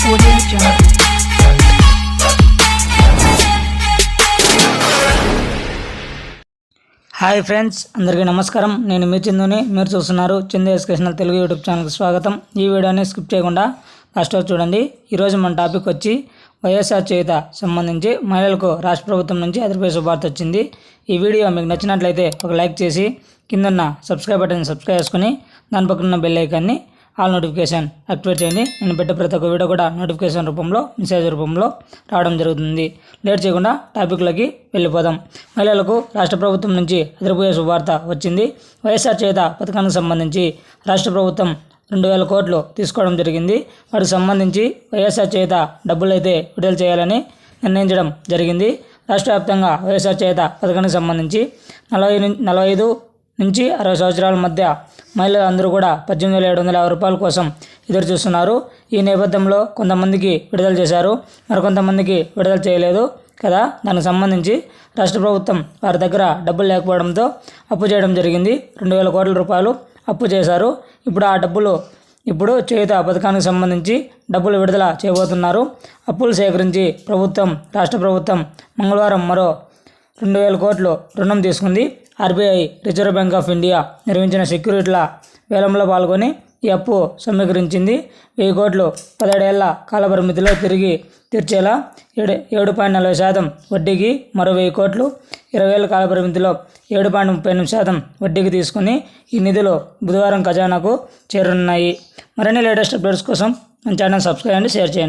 Audio Jungle. Hi friends, అందరికీ నమస్కారం. నేను మీ చందుని. మీరు చూస్తున్నారు చందు ఎడ్యుకేషనల్ తెలుగు యూట్యూబ్ ఛానల్కి స్వాగతం. ఈ వీడియోని స్కిప్ చేయకుండా లాస్ట్ వరకు చూడండి. ఈరోజు మన టాపిక్ వచ్చి వైఎస్ఆర్ చేయుత సంబంధించి మహిళలకు రాష్ట్ర ప్రభుత్వం నుంచి అదిరిపోయే శుభార్త వచ్చింది. ఈ వీడియో మీకు నచ్చినట్లయితే ఒక లైక్ చేసి కిందన్న సబ్స్క్రైబ్ బటన్ సబ్స్క్రైబ్ చేసుకుని దాని పక్కన ఉన్న బెల్ ఐకాన్ని ఆల్ నోటిఫికేషన్ యాక్టివేట్ చేయండి. నేను పెట్టే ప్రతి ఒక్క వీడియో కూడా నోటిఫికేషన్ రూపంలో మెసేజ్ రూపంలో రావడం జరుగుతుంది. లేట్ చేయకుండా టాపిక్లోకి వెళ్ళిపోదాం. మహిళలకు రాష్ట్ర ప్రభుత్వం నుంచి అదిరిపోయే శుభార్త వచ్చింది. వైఎస్ఆర్ చేయుత పథకానికి సంబంధించి రాష్ట్ర ప్రభుత్వం 2,000 కోట్లు తీసుకోవడం జరిగింది. వాటికి సంబంధించి వైఎస్ఆర్ చేయుత డబ్బులు అయితే విడుదల చేయాలని నిర్ణయించడం జరిగింది. రాష్ట్ర వ్యాప్తంగా వైఎస్ఆర్ చేయుత పథకానికి సంబంధించి 45 నుంచి 60 సంవత్సరాల మధ్య మహిళలందరూ కూడా 18,750 రూపాయల కోసం ఎదురు చూస్తున్నారు. ఈ నేపథ్యంలో కొంతమందికి విడుదల చేశారు, మరికొంతమందికి విడుదల చేయలేదు కదా. దానికి సంబంధించి రాష్ట్ర ప్రభుత్వం వారి దగ్గర డబ్బులు లేకపోవడంతో అప్పు చేయడం జరిగింది. 2,000 కోట్ల రూపాయలు అప్పు చేశారు. ఇప్పుడు ఆ డబ్బులు చేయుత పథకానికి సంబంధించి డబ్బులు విడుదల చేయబోతున్నారు. అప్పులు సేకరించి రాష్ట్ర ప్రభుత్వం మంగళవారం మరో 2,000 కోట్లు రుణం తీసుకుంది. RBI, reserve bank of India నిర్వహించిన సెక్యూరిటీల వేలంలో పాల్గొని ఈ అప్పు సమీకరించింది. 1,000 కోట్లు 17 ఏళ్ల కాలపరిమితిలో తిరిగి తీర్చేలా 7.40% వడ్డీకి, మరో 1,000 కోట్లు 20 ఏళ్ల కాలపరిమితిలో 7.38% వడ్డీకి తీసుకుని ఈ నిధులు బుధవారం ఖజానాకు చేరనున్నాయి. మరిన్ని లేటెస్ట్ అప్డేట్స్ కోసం మన ఛానల్ సబ్స్క్రైబ్ చేయండి, షేర్ చేయండి.